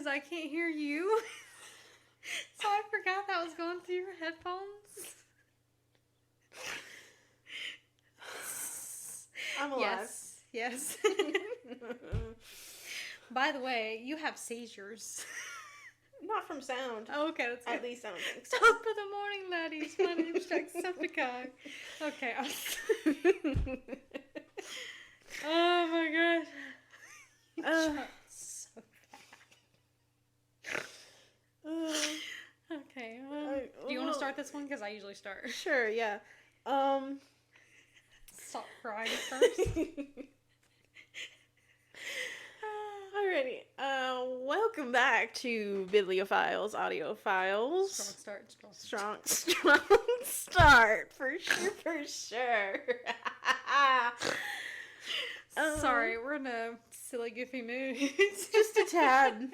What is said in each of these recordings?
because I can't hear you. So I forgot that was going through your headphones. I'm alive. Yes. By the way, you have seizures. Not from sound. Oh, okay, that's good. At least I don't think so. Stop for the morning, laddies. My name's Jacksepticeye. Okay. Oh my god. So bad. Okay. Do you want to start this one? Because I usually start. Sure, yeah. Stop crying first. Alrighty. Welcome back to Bibliophiles, Audiophiles. Strong start. For sure. Sorry, we're in a silly, goofy mood. Just a tad.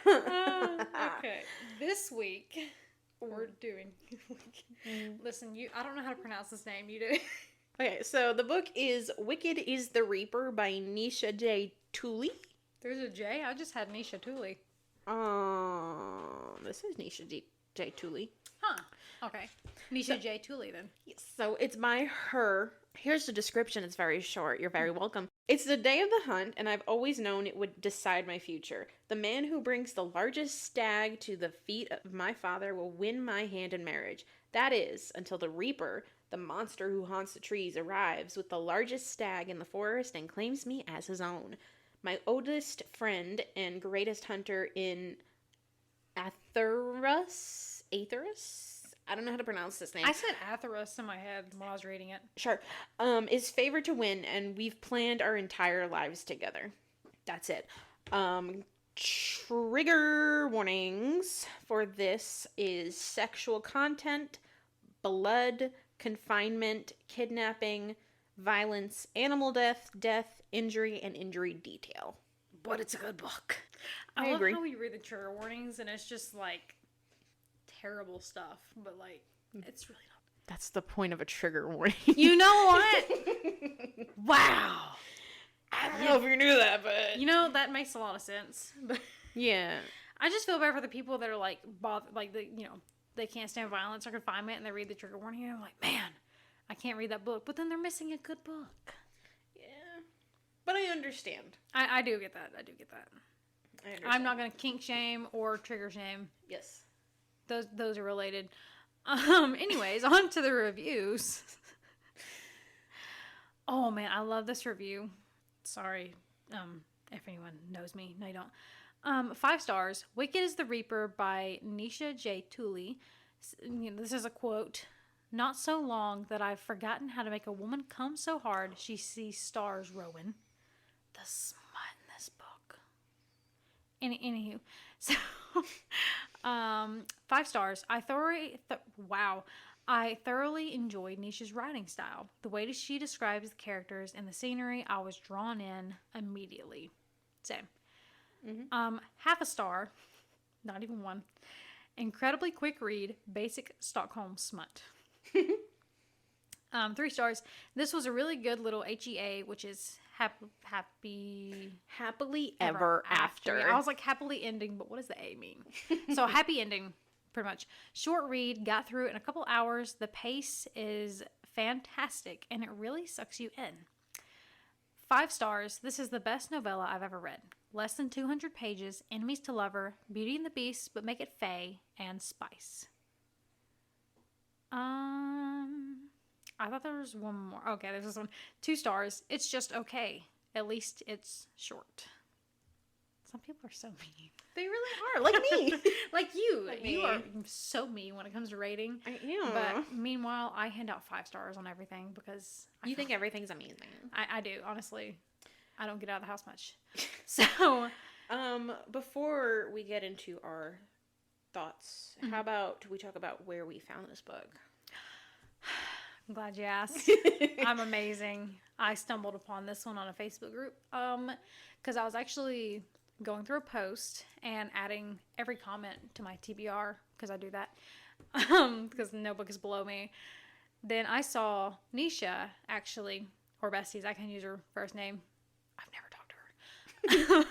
Okay. This week, we're doing... Listen, I don't know how to pronounce this name. You do? Okay, so the book is Wicked is the Reaper by Nisha J Tuli. There's a J? I just had Nisha Tuli. This is Nisha J Tuli. Huh. Okay. Nisha J Tuli then. Yes, so it's by her. Here's the description. It's very short. You're very welcome. It's the day of the hunt, and I've always known it would decide my future. The man who brings the largest stag to the feet of my father will win my hand in marriage. That is, until the Reaper, the monster who haunts the trees, arrives with the largest stag in the forest and claims me as his own. My oldest friend and greatest hunter in Aetheris? I don't know how to pronounce this name. I said Aetheris in my head while I was reading it. Sure. Is favored to win, and we've planned our entire lives together. That's it. Trigger warnings for this is sexual content, blood, confinement, kidnapping, violence, animal death, injury, and injury detail. But it's a good book. I love agree. how we read the trigger warnings and it's just like terrible stuff, but like it's really not. That's the point of a trigger warning. You know what? Wow. I don't know if you knew that, but you know that makes a lot of sense. But yeah, I just feel bad for the people that are like bothered, like they can't stand violence or confinement, and they read the trigger warning, and I'm like, man, I can't read that book. But then they're missing a good book. Yeah, but I understand. I do get that. I understand. I'm not gonna kink shame or trigger shame. Yes, those are related. Anyways, on to the reviews. Oh man, I love this review. Sorry, if anyone knows me. No, you don't. 5 stars. Wicked is the Reaper by Nisha J Tuli. This is a quote. Not so long that I've forgotten how to make a woman come so hard she sees stars rowing. The smut in this book. Anywho, so 5 stars. I thoroughly enjoyed Nisha's writing style. The way she describes the characters and the scenery, I was drawn in immediately. Same. Mm-hmm. 1/2 star. Not even 1. Incredibly quick read. Basic Stockholm smut. 3 stars. This was a really good little HEA, which is happily ever after. Yeah, I was like happily ending, but what does the A mean? So happy ending, pretty much. Short read, got through it in a couple hours. The pace is fantastic, and it really sucks you in. 5 stars. This is the best novella I've ever read. Less than 200 pages, enemies to lover, Beauty and the Beast, but make it fae and spice. I thought there was one more. Okay, there's this one. 2 stars. It's just okay. At least it's short. Some people are so mean. They really are. Like me. Like you. You are so mean when it comes to rating. I am. But meanwhile, I hand out 5 stars on everything because you think everything's amazing. I do, honestly. I don't get out of the house much. So, before we get into our thoughts, how about we talk about where we found this book? I'm glad you asked. I'm amazing. I stumbled upon this one on a Facebook group because I was actually going through a post and adding every comment to my TBR because I do that because no book is below me. Then I saw Nisha, actually, or besties. I can use her first name. I've never talked to her.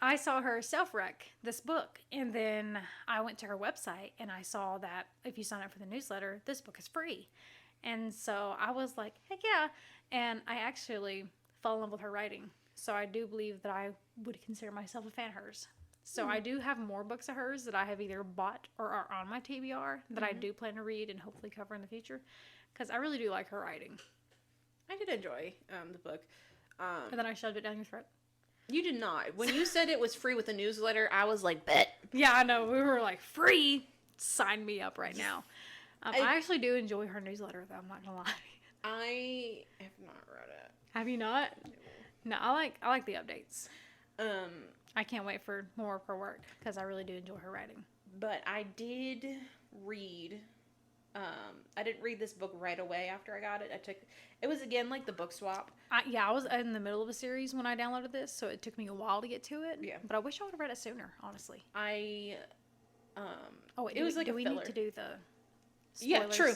I saw her self-rec this book, and then I went to her website and I saw that if you sign up for the newsletter, this book is free. And so I was like, heck yeah. And I actually fell in love with her writing. So I do believe that I would consider myself a fan of hers. So I do have more books of hers that I have either bought or are on my TBR that I do plan to read and hopefully cover in the future. Because I really do like her writing. I did enjoy the book. And then I shoved it down your throat. You did not. When you said it was free with the newsletter, I was like, bet. Yeah, I know. We were like, free? Sign me up right now. I actually do enjoy her newsletter, though. I'm not going to lie. I have not read it. Have you not? No, I like the updates. I can't wait for more of her work because I really do enjoy her writing. But I did read. I didn't read this book right away after I got it. It was again like the book swap. I was in the middle of a series when I downloaded this, so it took me a while to get to it. Yeah. But I wish I would have read it sooner, honestly. Wait, It was like do we need to do the spoilers? Yeah, true.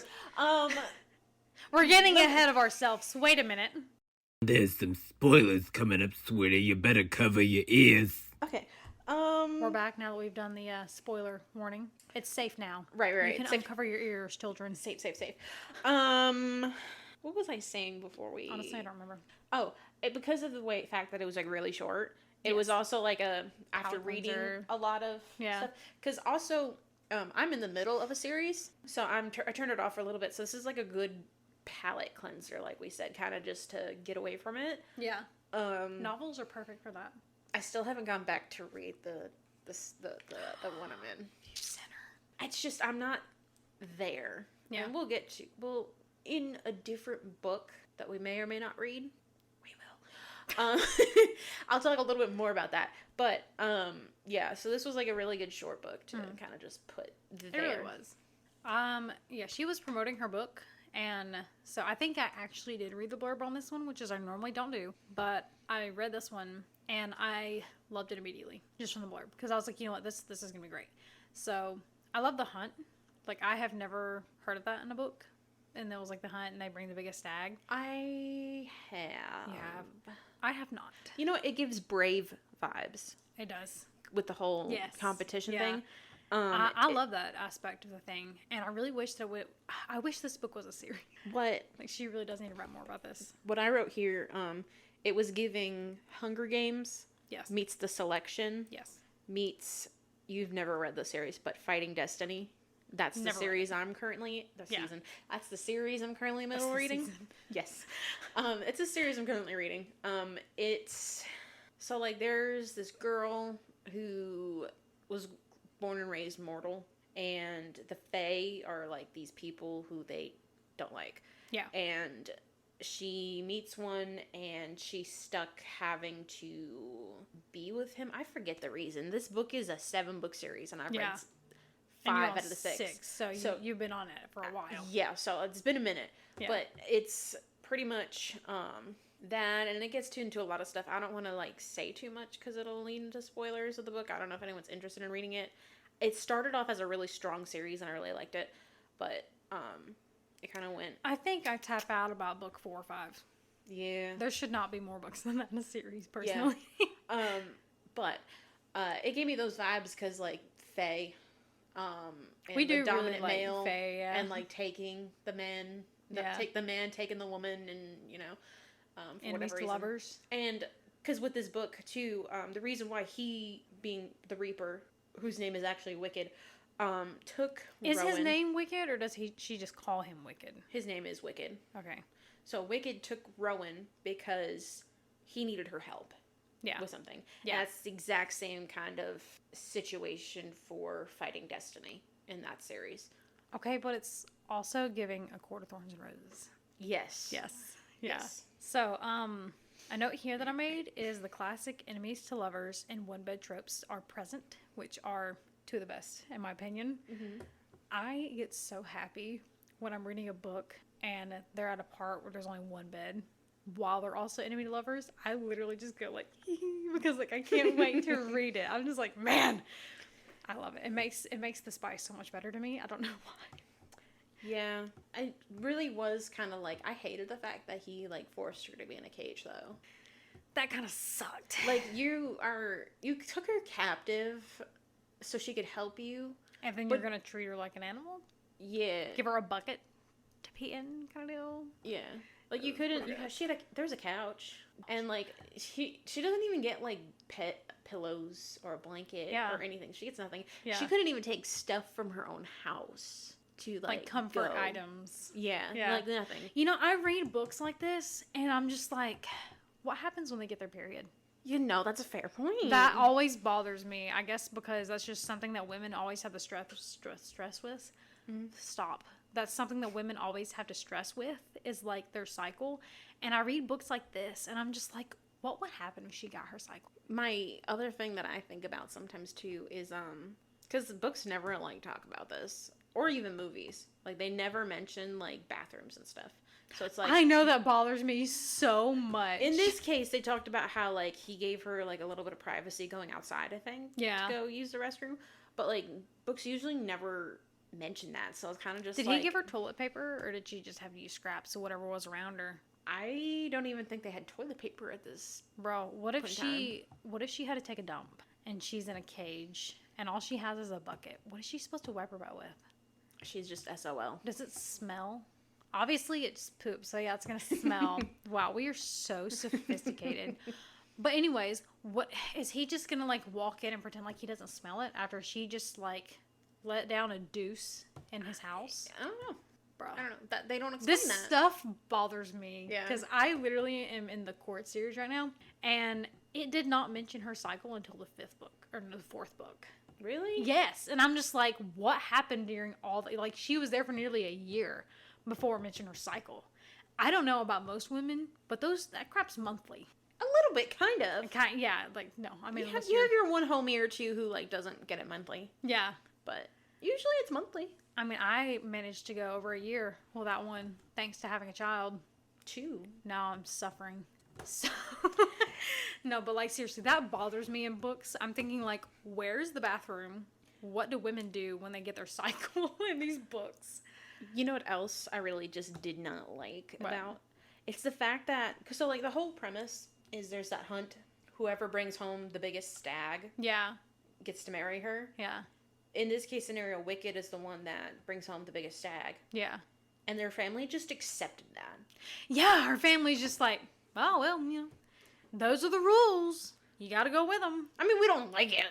We're getting ahead of ourselves. Wait a minute. There's some spoilers coming up, sweetie. You better cover your ears. Okay. We're back now that we've done the spoiler warning. It's safe now. Right. You can uncover your ears, children. Safe. What was I saying before we? Honestly, I don't remember. Oh, because of the fact that it was like really short. It was also like after reading a lot of stuff. Because also, I'm in the middle of a series, so I turned it off for a little bit. So this is like a good palate cleanser, like we said, kind of just to get away from it. Yeah. Novels are perfect for that. I still haven't gone back to read the one I'm in. You sinner. It's just I'm not there. Yeah. And we'll in a different book that we may or may not read. We will. I'll talk a little bit more about that. But yeah. So this was like a really good short book to kind of just put there. It really was. Yeah, she was promoting her book. And so I think I actually did read the blurb on this one, which is I normally don't do. But I read this one and I loved it immediately just from the blurb. Because I was like, you know what, this is going to be great. So I love The Hunt. Like, I have never heard of that in a book. And there was like The Hunt and they bring the biggest stag. I have. Yeah. I have not. You know, it gives Brave vibes. It does. With the whole competition thing. I love that aspect of the thing, and I really wish that I wish this book was a series. What? Like, she really does need to write more about this. What I wrote here, it was giving Hunger Games. Yes. Meets The Selection. Yes. Meets, you've never read the series, but Fighting Destiny. That's the series I'm currently, season. That's the series I'm currently reading. Yes. It's a series I'm currently reading. It's, so like there's this girl who was born and raised mortal, and the Fae are like these people who they don't like. Yeah. And she meets one and she's stuck having to be with him. I forget the reason. This book is a 7-book series and I've read 5 out of the 6. So you've been on it for a while. Yeah, so it's been a minute. Yeah. But it's pretty much that, and it gets into a lot of stuff. I don't want to like say too much because it'll lead into spoilers of the book. I don't know if anyone's interested in reading it. It started off as a really strong series and I really liked it, but it kind of went. I think I tap out about book 4 or 5. Yeah, there should not be more books than that in a series, personally. Yeah. But it gave me those vibes because like Fae, and we do the dominant really male, like Fae, yeah. And like taking the men, take the man, taking the woman, and you know. For enemies to lovers. And because with this book too, the reason why he, being the Reaper, whose name is actually Wicked, took Is Rowan. his name Wicked, or does she just call him Wicked? His name is Wicked. Okay. So Wicked took Rowan because he needed her help. Yeah. With something. Yeah. And that's the exact same kind of situation for Fighting Destiny in that series. Okay, but it's also giving A Court of Thorns and Roses. Yes. Yes. Yeah. Yes. So, a note here that I made is the classic enemies to lovers and one-bed tropes are present, which are two of the best, in my opinion. Mm-hmm. I get so happy when I'm reading a book and they're at a part where there's only one bed while they're also enemy to lovers. I literally just go like, because like I can't wait to read it. I'm just like, man, I love it. It makes the spice so much better to me. I don't know why. Yeah, I really was kind of like, I hated the fact that he like forced her to be in a cage though. That kind of sucked. Like, you took her captive so she could help you. And then but- you're going to treat her like an animal? Yeah. Give her a bucket to pee in kind of deal? Yeah. Like, you couldn't, there's a couch. And, like, she doesn't even get, like, pet pillows or a blanket or anything. She gets nothing. Yeah. She couldn't even take stuff from her own house to, like comfort go. items. Yeah. Like, nothing. You know, I read books like this, and I'm just like, what happens when they get their period? You know, that's a fair point. That always bothers me. I guess because that's just something that women always have to stress with. Stop. That's something that women always have to stress with is, like, their cycle. And I read books like this, and I'm just like, what would happen if she got her cycle? My other thing that I think about sometimes, too, is, because books never, like, talk about this. Or even movies. Like, they never mention, like, bathrooms and stuff. So it's like... I know that bothers me so much. In this case, they talked about how, like, he gave her, like, a little bit of privacy going outside, I think. Yeah. To go use the restroom. But, like, books usually never mention that. So it's kind of just Did like... he give her toilet paper, or did she just have to use scraps or whatever was around her? I don't even think they had toilet paper at this. Bro, what if she had to take a dump and she's in a cage and all she has is a bucket? What is she supposed to wipe her butt with? She's just SOL. Does it smell? Obviously it's poop, so yeah, it's gonna smell. Wow, we are so sophisticated. But anyways, what is he just gonna, like, walk in and pretend like he doesn't smell it after she just, like, let down a deuce in his house? I don't know. Bro, I don't know. That they don't explain this that. stuff bothers me. Yeah. Because I literally am in the court series right now, and it did not mention her cycle until the 5th book, or the 4th book. Really? Yes, and I'm just like, what happened during all the, like, she was there for nearly a year before mentioning her cycle. I don't know about most women, but that crap's monthly. A little bit, kind of. Yeah, like, no, I mean, You have your one homie or two who, like, doesn't get it monthly. yeah. But usually it's monthly. I mean, I managed to go over a year without one, thanks to having a child. 2. Now I'm suffering. So, no, but, like, seriously, that bothers me in books. I'm thinking, like, where's the bathroom? What do women do when they get their cycle in these books? You know what else I really just did not like What? about? It's the fact that, so, like, the whole premise is there's that hunt. Whoever brings home the biggest stag Yeah, gets to marry her. yeah, In this case scenario, Wicked is the one that brings home the biggest stag. yeah. And their family just accepted that. Yeah, her family's just like, oh, well, you know, those are the rules. You gotta go with them. I mean, we don't like it.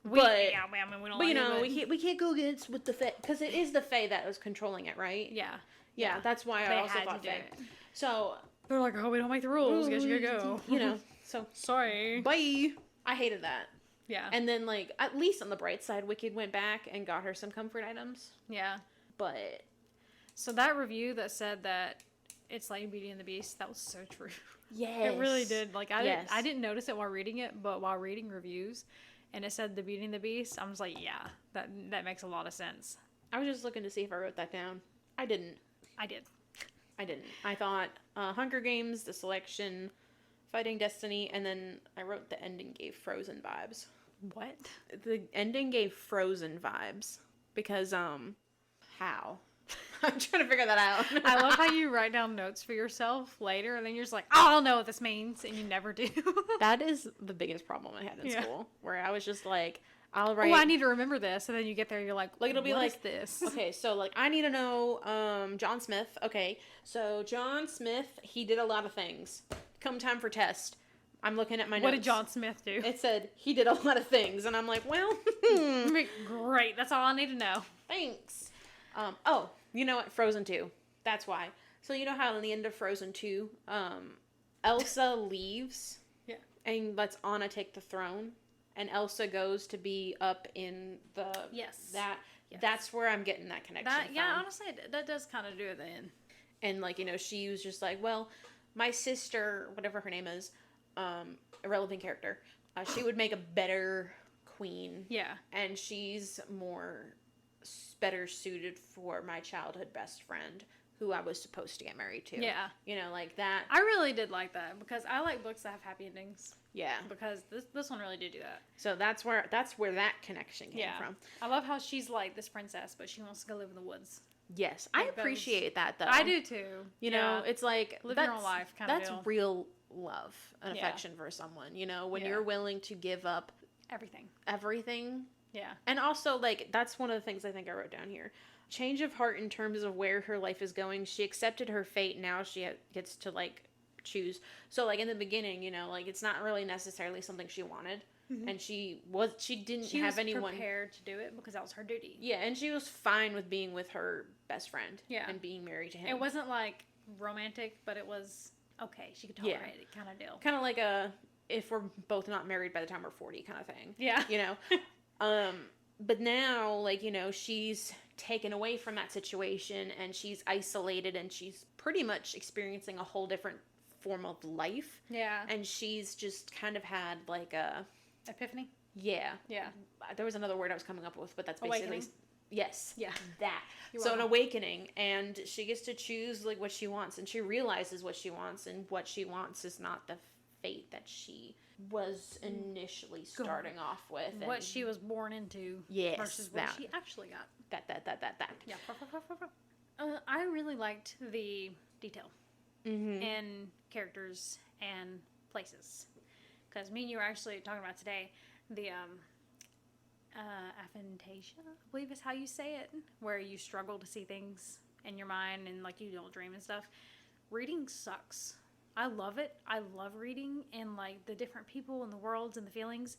We But- don't But, like you know, it, we can't go against with the Fae. Because it is the Fae that was controlling it, right? Yeah. Yeah, that's why They I also had to thought do Fae. it. So, They're like, oh, we don't make the rules. Guess you gotta go. you know, so, Sorry. bye. I hated that. Yeah. And then, like, at least on the bright side, Wicked went back and got her some comfort items. Yeah. But So that review that said that it's like Beauty and the Beast, that was so true. yes, It really did. Like, Yes. I didn't notice it while reading it, but while reading reviews, and it said the Beauty and the Beast, I was like, yeah, that makes a lot of sense. I was just looking to see if I wrote that down. I didn't. I did. I thought Hunger Games, the selection, Fighting Destiny, and then I wrote the ending gave Frozen vibes. What? The ending gave Frozen vibes because how? I'm trying to figure that out. I love how you write down notes for yourself later, and then you're just like, oh, I'll know what this means, and you never do. That is the biggest problem I had in Yeah. school, where I was just like, I'll write. Oh, I need to remember this, and then you get there, you're like, Like, it'll be what like is this? Okay, so, like, I need to know, John Smith. Okay, so John Smith, he did a lot of things. Come time for test. I'm looking at my notes. What did John Smith do? It said he did a lot of things, and I'm like, well, Great, that's all I need to know. thanks. Oh, you know what? Frozen 2. That's why. So, you know how in the end of Frozen 2, Elsa leaves? Yeah. And lets Anna take the throne? And Elsa goes to be up in the... Yes. Yes. That's where I'm getting that connection from. Yeah, honestly, that does kind of do it then. And, like, you know, she was just like, well, my sister, whatever her name is, irrelevant character, she would make a better queen. Yeah. And she's better suited for my childhood best friend, who I was supposed to get married to. Yeah. You know, like that. I really did like that, because I like books that have happy endings. Yeah. Because this one really did do that. So that's where that connection came from. I love how she's like this princess, but she wants to go live in the woods. Yes. I Like those- appreciate that, though. I do too. You know, it's like... Live your own life kind of That's deal. real love and Yeah. affection for someone, you know, when Yeah. you're willing to give up Everything. everything. Yeah. And also, like, that's one of the things I think I wrote down here. Change of heart in terms of where her life is going. She accepted her fate. Now she gets to, like, choose. So, like, in the beginning, you know, like, it's not really necessarily something she wanted. Mhm. And she didn't She have was anyone prepared to do it because that was her duty. Yeah, and she was fine with being with her best friend. Yeah. And being married to him. It wasn't like romantic, but it was okay. She could tolerate it kind of deal. Kind of like a, if we're both not married by the time we're 40 kind of thing. Yeah. You know? But now, like, you know, she's taken away from that situation and she's isolated and she's pretty much experiencing a whole different form of life. Yeah. And she's just kind of had, like, a... Epiphany? Yeah. Yeah. There was another word I was coming up with, but that's basically... Awakening? Yes. Yeah. That. You're So an welcome. awakening, and she gets to choose, like, what she wants, and she realizes what she wants, and what she wants is not the fate that she was initially starting off with. And What she was born into Yes, versus what that. she actually got. That. Yeah. I really liked the detail Mm-hmm. in characters and places. Because me and you were actually talking about today the aphantasia, I believe is how you say it, where you struggle to see things in your mind and like you don't dream and stuff. Reading sucks. I love it. I love reading and like the different people and the worlds and the feelings,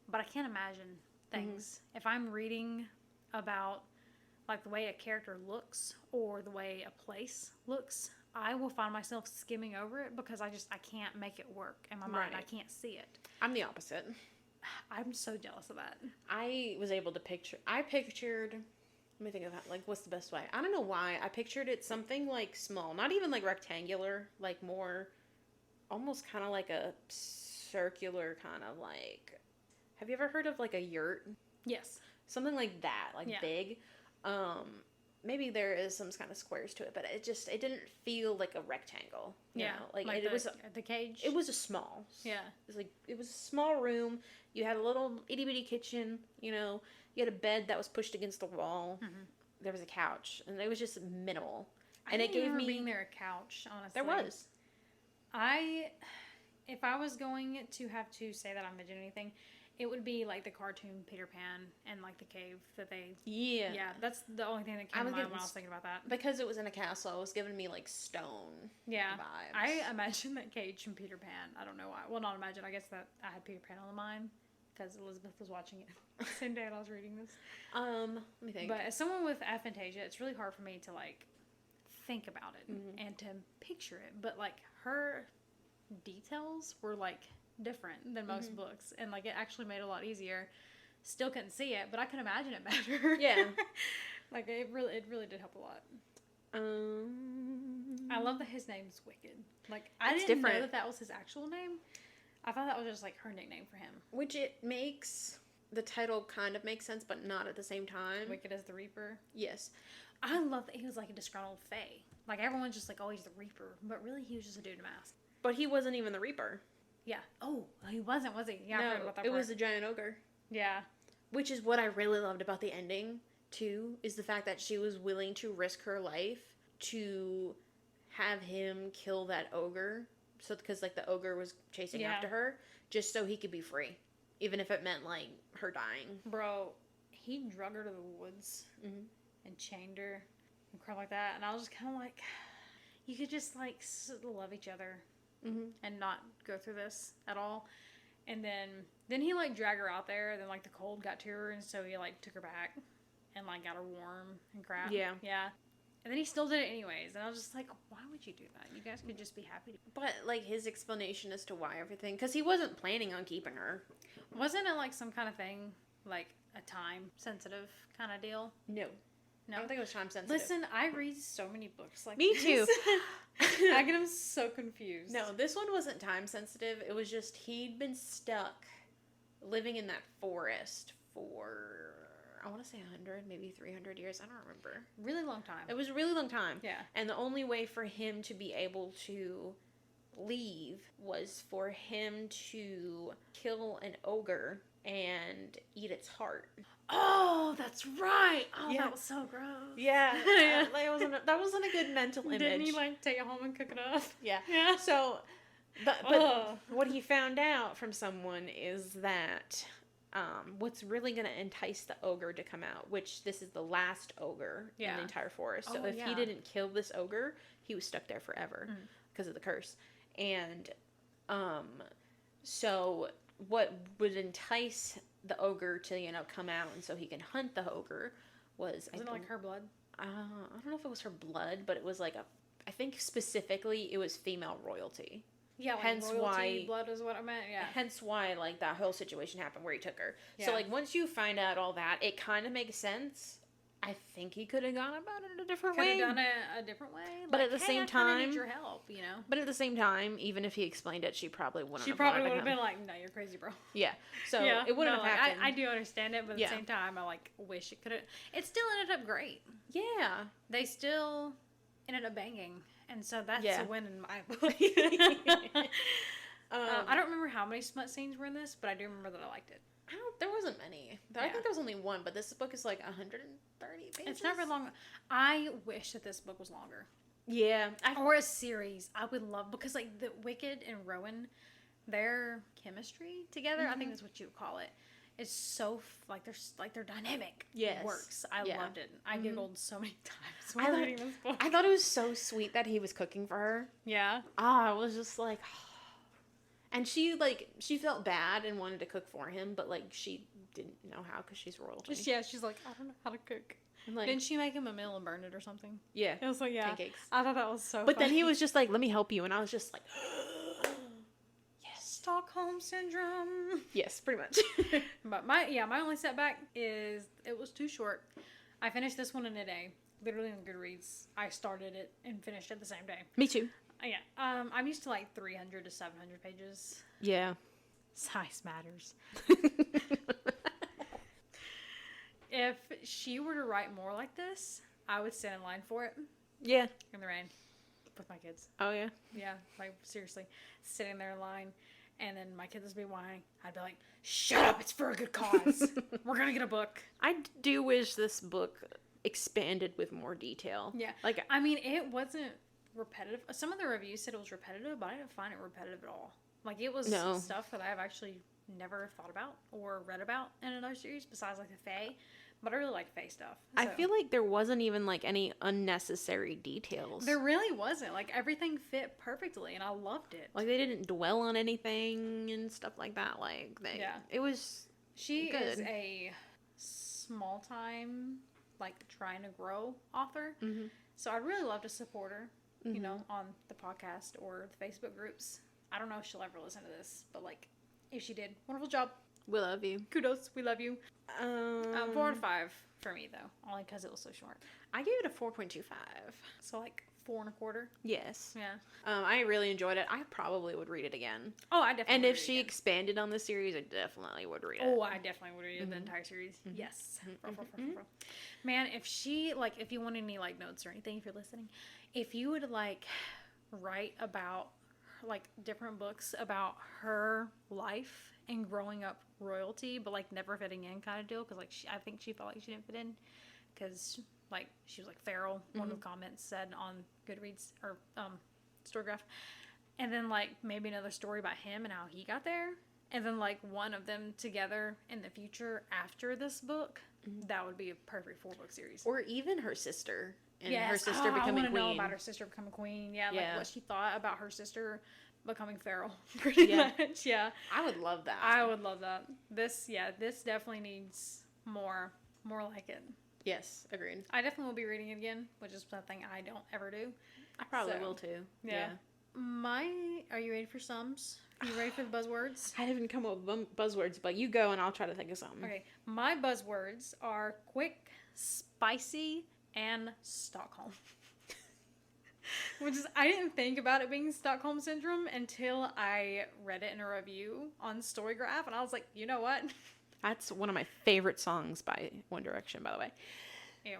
but I can't imagine things. If I'm reading about like the way a character looks or the way a place looks, I will find myself skimming over it because I can't make it work in my mind. Right. I can't see it. I'm the opposite. I'm so jealous of that. I was able to pictured, let me think of that, like, what's the best way? I don't know why. I pictured it something, like, small. Not even, like, rectangular. Like, more, almost kind of like a circular kind of, like, have you ever heard of, like, a yurt? Yes. Something like that, like, Yeah. big. Maybe there is some kind of squares to it, but it didn't feel like a rectangle. You know? Like it was the cage. It was a small. Yeah. It was a small room. You had a little itty bitty kitchen. You know, you had a bed that was pushed against the wall. Mm-hmm. There was a couch, and it was just minimal. And it gave me being there a couch. Honestly, there was. If I was going to have to say that I'm envisioning anything, it would be like the cartoon Peter Pan and like the cave that they. Yeah. Yeah, that's the only thing that came to mind when I was thinking about that. Because it was in a castle, it was giving me like stone. Yeah, vibes. I imagine that cage from Peter Pan. I don't know why. Well, not imagine. I guess that I had Peter Pan on the mind because Elizabeth was watching it the same day that I was reading this. Let me think. But as someone with aphantasia, it's really hard for me to like think about it and to picture it. But like her details were like different than most books, and like it actually made it a lot easier. Still couldn't see it, but I could imagine it better. Yeah. Like it really did help a lot. I love that his name's Wicked. Like I It's didn't know different. that was his actual name. I thought that was just like her nickname for him. Which it makes the title kind of makes sense, but not at the same time. Wicked as the Reaper. Yes. I love that he was like a disgruntled fae. Like everyone's just like, oh, he's the Reaper, but really he was just a dude in a mask. But he wasn't even the Reaper. Yeah. Oh, he wasn't, was he? Yeah, I No, forgot about that it part. was a giant ogre. Yeah. Which is what I really loved about the ending, too, is the fact that she was willing to risk her life to have him kill that ogre. So, because, like, the ogre was chasing after her, just so he could be free. Even if it meant, like, her dying. Bro, he drug her to the woods and chained her and crap like that. And I was just kind of like, you could just, like, love each other and not go through this at all. And then he, like, dragged her out there. And then, like, the cold got to her. And so he, like, took her back and, like, got her warm and crap. Yeah. Yeah. And then he still did it anyways. And I was just like, why would you do that? You guys could just be happy. But, like, his explanation as to why everything... Because he wasn't planning on keeping her. Wasn't it, like, some kind of thing, like, a time-sensitive kind of deal? No. No? I don't think it was time sensitive. Listen, I read so many books like Me this. too. I get them so confused. No, this one wasn't time sensitive. It was just he'd been stuck living in that forest for, I want to say 100, maybe 300 years. I don't remember. Really long time. It was a really long time. Yeah. And the only way for him to be able to leave was for him to kill an ogre and eat its heart. Oh, that's right. Oh, Yeah. that was so gross. Yeah. Yeah. That wasn't a good mental image. Didn't he, like, take it home and cook it up? Yeah. Yeah. So But what he found out from someone is that what's really going to entice the ogre to come out, which this is the last ogre in the entire forest. So if he didn't kill this ogre, he was stuck there forever because of the curse. And so what would entice the ogre to, come out and so he can hunt the ogre was... Wasn't it like her blood? I don't know if it was her blood, but it was like I think specifically it was female royalty. Yeah, like hence royalty why blood is what I meant. Yeah. Hence why like that whole situation happened where he took her. Yeah. So like once you find out all that, it kind of makes sense. I think he could have gone about it a different way. Could have done it a different way. But like, at the hey, same I kinda time, need your help, But at the same time, even if he explained it, she probably wouldn't. She probably would have been like, "No, you're crazy, bro." Yeah. So it wouldn't have happened. I do understand it, but at the same time, I wish it could have. It still ended up great. Yeah. They still ended up banging, and so that's a win in my book. I don't remember how many smut scenes were in this, but I do remember that I liked it. There wasn't many. I think there was only one, but this book is like 130 pages. It's not very long. I wish that this book was longer. Yeah. Or a series. I would love, because like the Wicked and Rowan, their chemistry together, I think that's what you would call it, is so they're dynamic. Yes. It works. I loved it. I giggled so many times I while reading this book. I thought it was so sweet that he was cooking for her. Yeah. I was just like... And she felt bad and wanted to cook for him, but, like, she didn't know how because she's royalty. She's like, I don't know how to cook. And, like, didn't she make him a meal and burn it or something? Yeah. It was like, pancakes. I thought that was so But funny. then he was just like, let me help you. And I was just like, yes. Stockholm Syndrome. Yes, pretty much. But my only setback is it was too short. I finished this one in a day. Literally on Goodreads. I started it and finished it the same day. Me too. Yeah. I'm used to like 300 to 700 pages. Yeah. Size matters. If she were to write more like this, I would stand in line for it. Yeah. In the rain. With my kids. Oh, yeah? Yeah. Like, seriously. Sitting there in line. And then my kids would be whining. I'd be like, shut up. It's for a good cause. We're going to get a book. I do wish this book expanded with more detail. Yeah. Like, I mean, it wasn't repetitive. Some of the reviews said it was repetitive, but I didn't find it repetitive at all. Like, it was stuff that I've actually never thought about or read about in another series besides, like, the Fae. But I really like Fae stuff. So. I feel like there wasn't even, like, any unnecessary details. There really wasn't. Like, everything fit perfectly, and I loved it. Like, they didn't dwell on anything and stuff like that. Like, it was She good. is a small-time, like, trying to grow author. Mm-hmm. So I'd really love to support her, you know, on the podcast or the Facebook groups. I don't know if she'll ever listen to this, but, like, if she did, wonderful job. We love you. Kudos. We love you. 4 out of 5 for me, though. Only because it was so short. I gave it a 4.25. So, like, 4 1/4. Yes. Yeah. I really enjoyed it. I probably would read it again. Oh, I definitely And would if read it she again. expanded on the series, I definitely would read it. Oh, I definitely would read the entire series. Yes. Man, if she, like, if you want any, like, notes or anything, if you're listening, if you would, like, write about, like, different books about her life and growing up royalty, but, like, never fitting in kind of deal, because, like, I think she felt like she didn't fit in, because, like, she was, like, feral, one of the comments said on Goodreads, or, Storygraph, and then, like, maybe another story about him and how he got there, and then, like, one of them together in the future after this book, that would be a perfect 4-book series. Or even her sister. And yes. her sister I becoming want to queen. know about her sister becoming queen. Yeah, like Yeah. what she thought about her sister becoming feral. Pretty much, yeah. I would love that. I would love that. This definitely needs more like it. Yes, agreed. I definitely will be reading it again, which is something I don't ever do. I probably will too. Yeah. Are you ready for sums? Are you ready for the buzzwords? I haven't come up with buzzwords, but you go and I'll try to think of something. Okay, my buzzwords are quick, spicy, and Stockholm. Which is, I didn't think about it being Stockholm Syndrome until I read it in a review on Storygraph, and I was like, you know what? That's one of my favorite songs by One Direction, by the way. Ew.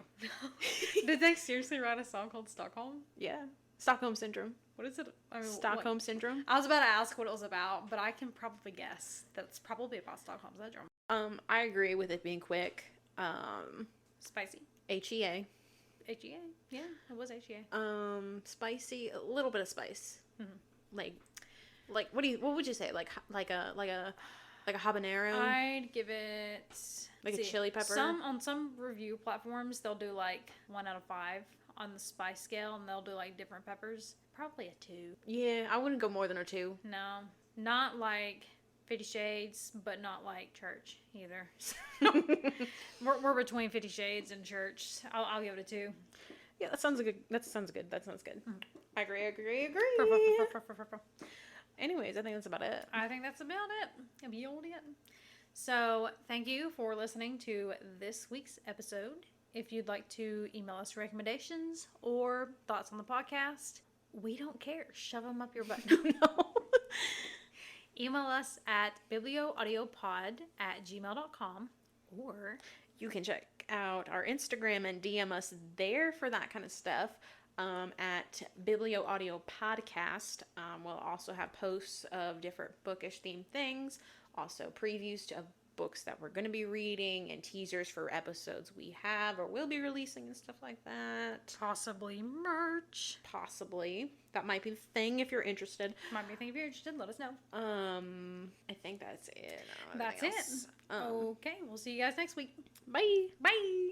Did they seriously write a song called Stockholm? Yeah. Stockholm Syndrome. What is it? I mean, Stockholm Syndrome. I was about to ask what it was about, but I can probably guess. That's probably about Stockholm Syndrome. I agree with it being quick. Spicy. HEA. HEA? Yeah, it was HEA. Spicy, a little bit of spice. Mm-hmm. Like, Like, what would you say? Like a habanero? I'd give it Like a chili pepper? On some review platforms, they'll do like 1 out of 5 on the spice scale, and they'll do like different peppers. Probably a 2. Yeah, I wouldn't go more than a 2. No, not like 50 Shades, but not like Church either. we're between 50 Shades and Church. I'll give it a 2. Yeah, that sounds good. Mm. I agree. Anyways, I think that's about it. I think that's about it. So, thank you for listening to this week's episode. If you'd like to email us recommendations or thoughts on the podcast, we don't care. Shove them up your butt. No. Email us at biblioaudiopod@gmail.com, or you can check out our Instagram and DM us there for that kind of stuff. At Biblio Audio Podcast. We'll also have posts of different bookish themed things, also previews of books that we're going to be reading, and teasers for episodes we have or will be releasing and stuff like that. possibly merch. Possibly. That might be the thing if you're interested. Might be a thing if you're interested. Let us know. I think that's it. That's it. Okay, we'll see you guys next week. Bye. Bye.